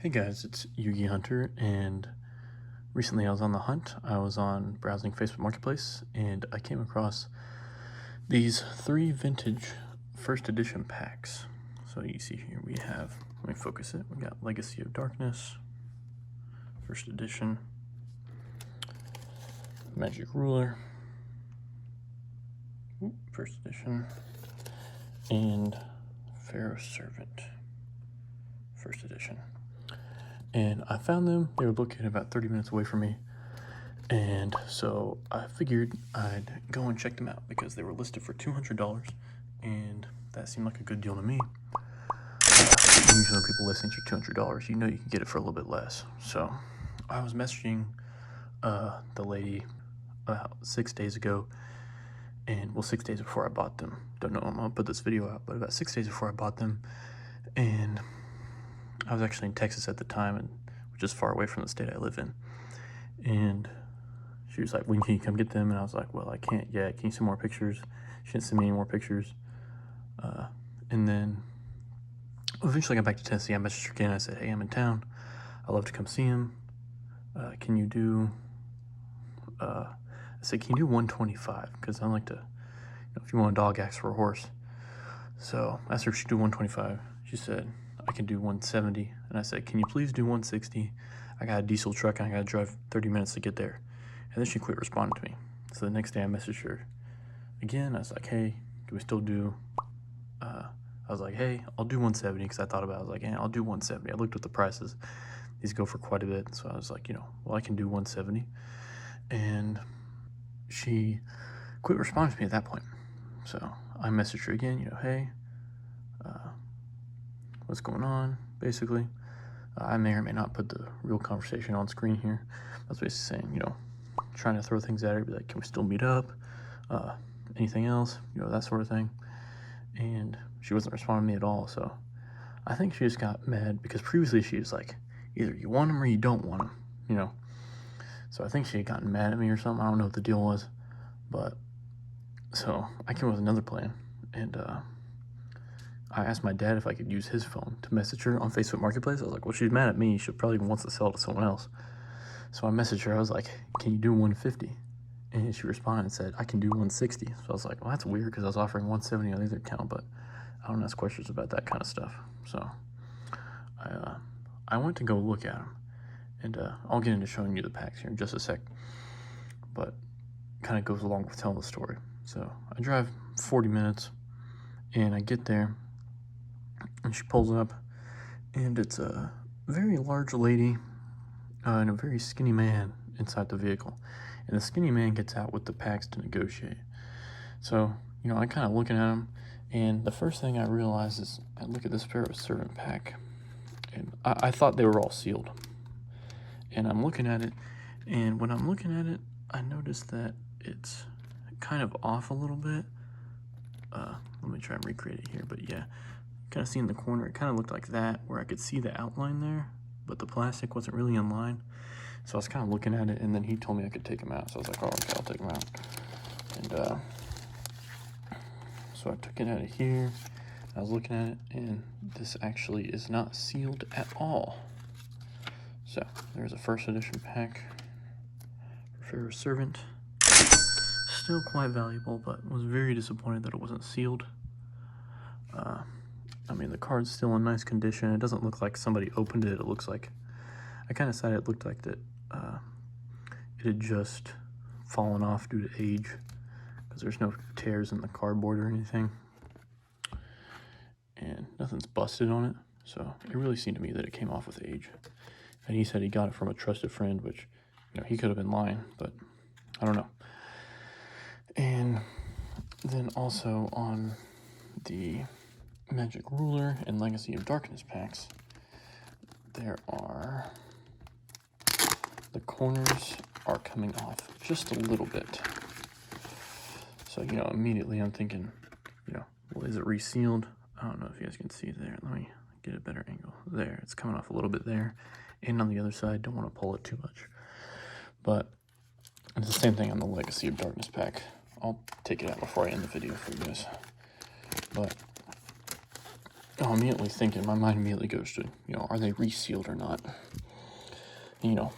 Hey guys, it's Yugi Hunter, and recently I was on the hunt. I was on browsing Facebook Marketplace, and I came across these 3 vintage first edition packs. So you see here we have, let me focus it, we got Legacy of Darkness, first edition, Magic Ruler, first edition, and Pharaoh Servant, first edition. And I found them. They were located about 30 minutes away from me, and so I figured I'd go and check them out because they were listed for $200, and that seemed like a good deal to me. Usually when people list things for $200, you know you can get it for a little bit less. So I was messaging the lady about 6 days ago, and well, 6 days before I bought them. Don't know when I'm gonna put this video out, but about 6 days before I bought them, and I was actually in Texas at the time, which is far away from the state I live in. And she was like, when can you come get them? And I was like, well, I can't yet. Can you send more pictures? She didn't send me any more pictures. And then eventually I got back to Tennessee. I messaged her again. I said, hey, I'm in town. I'd love to come see him. Can you do, I said, can you do 125? Because I like to, if you want a dog, ask for a horse. So I asked her if she'd do 125. She said, I can do 170. And I said, can you please do 160? I got a diesel truck and I got to drive 30 minutes to get there. And then she quit responding to me. So the next day I messaged her again. I was like, hey, can we still do, I was like, hey, I'll do 170, because I thought about it. I was like, yeah, I'll do 170. I looked at the prices. These go for quite a bit. So I was like, well, I can do 170. And she quit responding to me at that point. So I messaged her again, hey, what's going on, basically. I may or may not put the real conversation on screen here. That's basically saying, trying to throw things at her, be like, can we still meet up? Anything else? That sort of thing. And she wasn't responding to me at all, so I think she just got mad, because previously she was like, either you want them or you don't want them, So I think she had gotten mad at me or something. I don't know what the deal was, but so I came up with another plan, and I asked my dad if I could use his phone to message her on Facebook Marketplace. I was like, well, she's mad at me. She probably wants to sell it to someone else. So I messaged her. I was like, can you do 150? And she responded and said, I can do 160. So I was like, well, that's weird, because I was offering 170 on the other account, but I don't ask questions about that kind of stuff. So I went to go look at them, and I'll get into showing you the packs here in just a sec, but kind of goes along with telling the story. So I drive 40 minutes, and I get there, and she pulls up, and it's a very large lady and a very skinny man inside the vehicle. And the skinny man gets out with the packs to negotiate. So, I'm kind of looking at him, and the first thing I realize is I look at this Pharaoh Servant pack, and I thought they were all sealed. And I'm looking at it, and when I'm looking at it, I noticed that it's kind of off a little bit. Let me try and recreate it here, but yeah. Kind of see in the corner, it kind of looked like that, where I could see the outline there, but the plastic wasn't really in line. So I was kind of looking at it, and then he told me I could take them out. So I was like, oh, okay, I'll take them out. And so I took it out of here. I was looking at it, and this actually is not sealed at all. So there's a first edition pack for Pharaoh Servant. Still quite valuable, but was very disappointed that it wasn't sealed. The card's still in nice condition. It doesn't look like somebody opened it. It looks like, I kind of said it looked like that it had just fallen off due to age, because there's no tears in the cardboard or anything, and nothing's busted on it. So it really seemed to me that it came off with age. And he said he got it from a trusted friend, which, he could have been lying, but I don't know. And then also on the Magic Ruler and Legacy of Darkness packs, there are, the corners are coming off just a little bit. So, immediately I'm thinking, well, is it resealed? I don't know if you guys can see there. Let me get a better angle. There, it's coming off a little bit there. And on the other side, don't want to pull it too much. But it's the same thing on the Legacy of Darkness pack. I'll take it out before I end the video for you guys. But immediately thinking, my mind immediately goes to, are they resealed or not? And,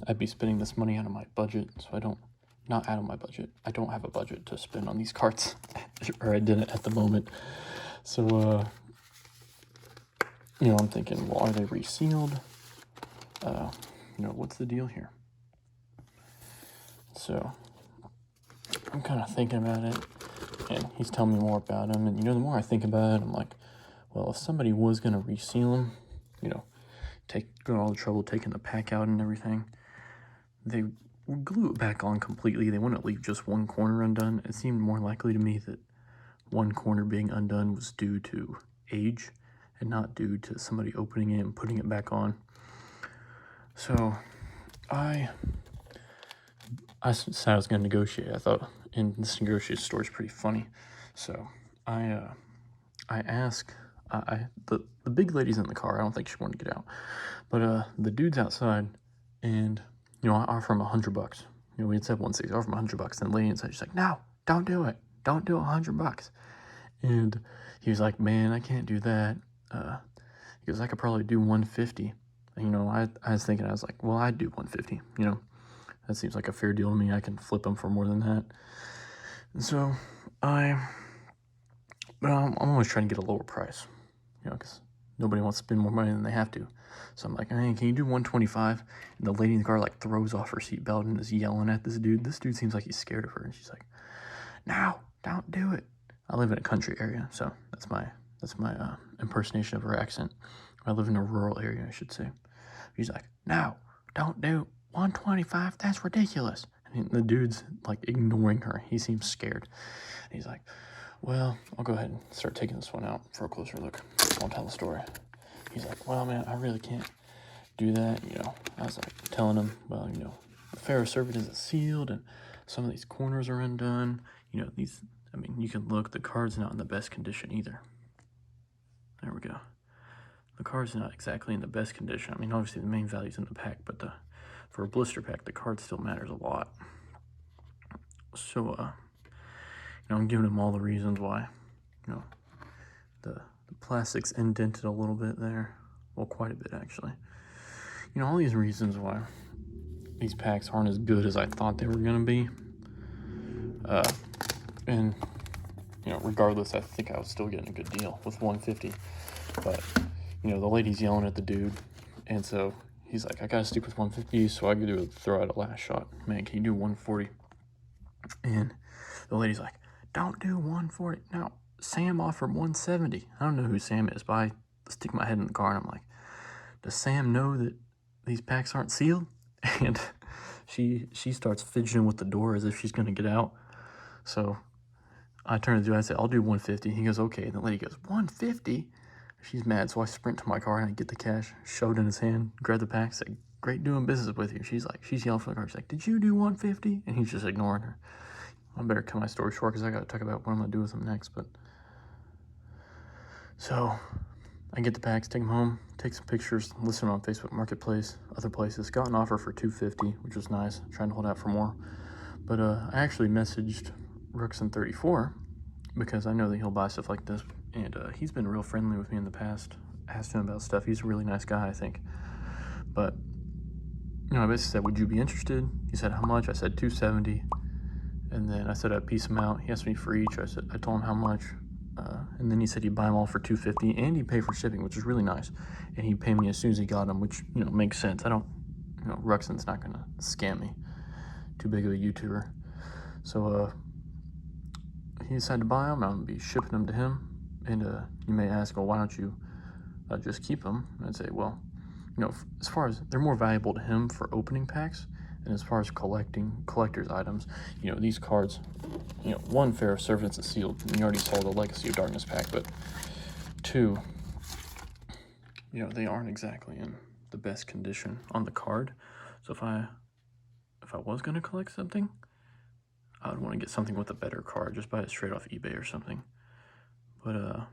I'd be spending this money out of my budget, so not out of my budget. I don't have a budget to spend on these carts, or I didn't at the moment. So, I'm thinking, well, are they resealed? What's the deal here? So, I'm kind of thinking about it, and he's telling me more about them, and, the more I think about it, I'm like, well, if somebody was going to reseal them, going all the trouble taking the pack out and everything, they would glue it back on completely. They wouldn't leave just one corner undone. It seemed more likely to me that one corner being undone was due to age and not due to somebody opening it and putting it back on. So I said I was going to negotiate. I thought, and this negotiation story is pretty funny. So I ask, the big lady's in the car. I don't think she wanted to get out, but the dude's outside, and I offer him $100. We had said 160. I offer him $100. Then the lady inside, she's like, "No, don't do it. Don't do $100." And he was like, "Man, I can't do that." He goes, "I could probably do 150." And, I was thinking, I was like, well, I'd do 150. That seems like a fair deal to me. I can flip them for more than that. And so I'm always trying to get a lower price, because nobody wants to spend more money than they have to. So I'm like, "Hey, can you do 125? And the lady in the car throws off her seatbelt and is yelling at this dude. This dude seems like he's scared of her, and she's like, "No, don't do it." I live in a country area, so that's my impersonation of her accent. I live in a rural area, I should say. He's like, "No, don't do 125. That's ridiculous." And the dude's ignoring her. He seems scared. And he's like, "Well, I'll go ahead and start taking this one out for a closer look. I'll tell the story." He's like, "Well, man, I really can't do that." I was telling him, well, the Pharaoh servant isn't sealed, and some of these corners are undone. You can look, the card's not in the best condition either. There we go. The card's not exactly in the best condition. Obviously the main value's in the pack, but for a blister pack, the card still matters a lot. So, I'm giving him all the reasons why. The plastic's indented a little bit there. Well, quite a bit, actually. All these reasons why these packs aren't as good as I thought they were going to be. And, regardless, I think I was still getting a good deal with 150. But, the lady's yelling at the dude. And so he's like, "I got to stick with 150, so I could throw out a last shot. Man, can you do 140? And the lady's like, "Don't do 140. Now, Sam offered 170. I don't know who Sam is, but I stick my head in the car and I'm like, "Does Sam know that these packs aren't sealed?" And she starts fidgeting with the door as if she's going to get out. So I turn to the dude, I say, "I'll do 150. He goes, "Okay." And the lady goes, "150? She's mad. So I sprint to my car and I get the cash, show it in his hand, grab the pack, say, "Great doing business with you." She's yelling from the car. She's like, "Did you do 150? And he's just ignoring her. I better cut my story short because I got to talk about what I'm going to do with them next. But so I get the packs, take them home, take some pictures, list them on Facebook Marketplace, other places. Got an offer for $250, which was nice. I'm trying to hold out for more. But I actually messaged Ruxin34 because I know that he'll buy stuff like this. And he's been real friendly with me in the past. I asked him about stuff. He's a really nice guy, I think. But, I basically said, "Would you be interested?" He said, "How much?" I said, $270. And then I said I'd piece them out. He asked me for each. I told him how much. And then he said he'd buy them all for $250, and he'd pay for shipping, which is really nice. And he'd pay me as soon as he got them, which, makes sense. I don't, Ruxin's not going to scam me. Too big of a YouTuber. So, he decided to buy them. I'm going to be shipping them to him. And you may ask, "Well, why don't you just keep them?" And I'd say, well, as far as they're more valuable to him for opening packs, and as far as collector's items, these cards, one, Pharaoh Servants is sealed. You already saw the Legacy of Darkness pack, but two, they aren't exactly in the best condition on the card. So if I was going to collect something, I would want to get something with a better card, just buy it straight off eBay or something. But,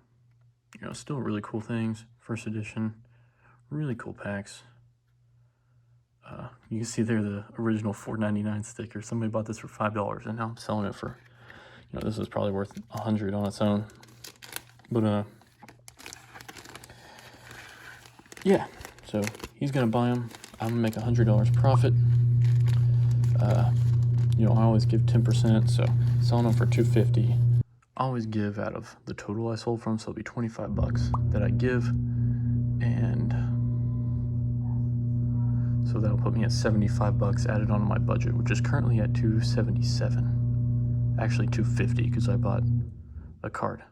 still really cool things. First edition, really cool packs. You can see there the original $4.99 sticker. Somebody bought this for $5, and now I'm selling it for, this is probably worth $100 on its own. But, yeah, so he's gonna buy them. I'm gonna make $100 profit. You know, I always give 10%, so selling them for $250. I always give out of the total I sold from, so it'll be 25 bucks that I give, and so that'll put me at 75 bucks added onto my budget, which is currently at 277. Actually 250 because I bought a card,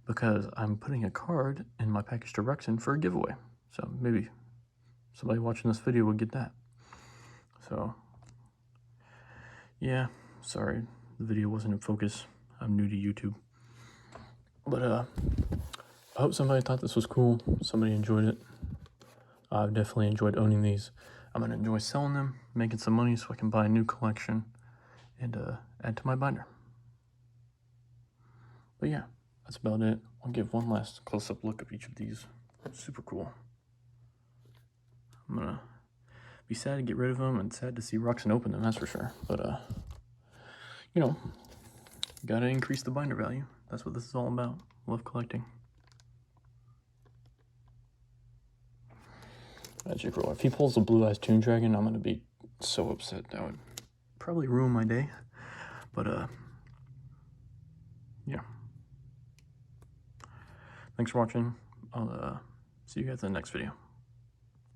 because I'm putting a card in my package direction for a giveaway. So maybe somebody watching this video will get that. So yeah, sorry the video wasn't in focus. I'm new to YouTube. But I hope somebody thought this was cool. Somebody enjoyed it. I've definitely enjoyed owning these. I'm gonna enjoy selling them, making some money so I can buy a new collection and add to my binder. But yeah, that's about it. I'll give one last close-up look of each of these. Super cool. I'm gonna be sad to get rid of them and sad to see Roxanne open them, that's for sure. But you know, gotta increase the binder value. That's what this is all about. Love collecting. Magic Roll. If he pulls the Blue Eyes Toon Dragon, I'm gonna be so upset. That would probably ruin my day. But yeah. Thanks for watching. I'll see you guys in the next video.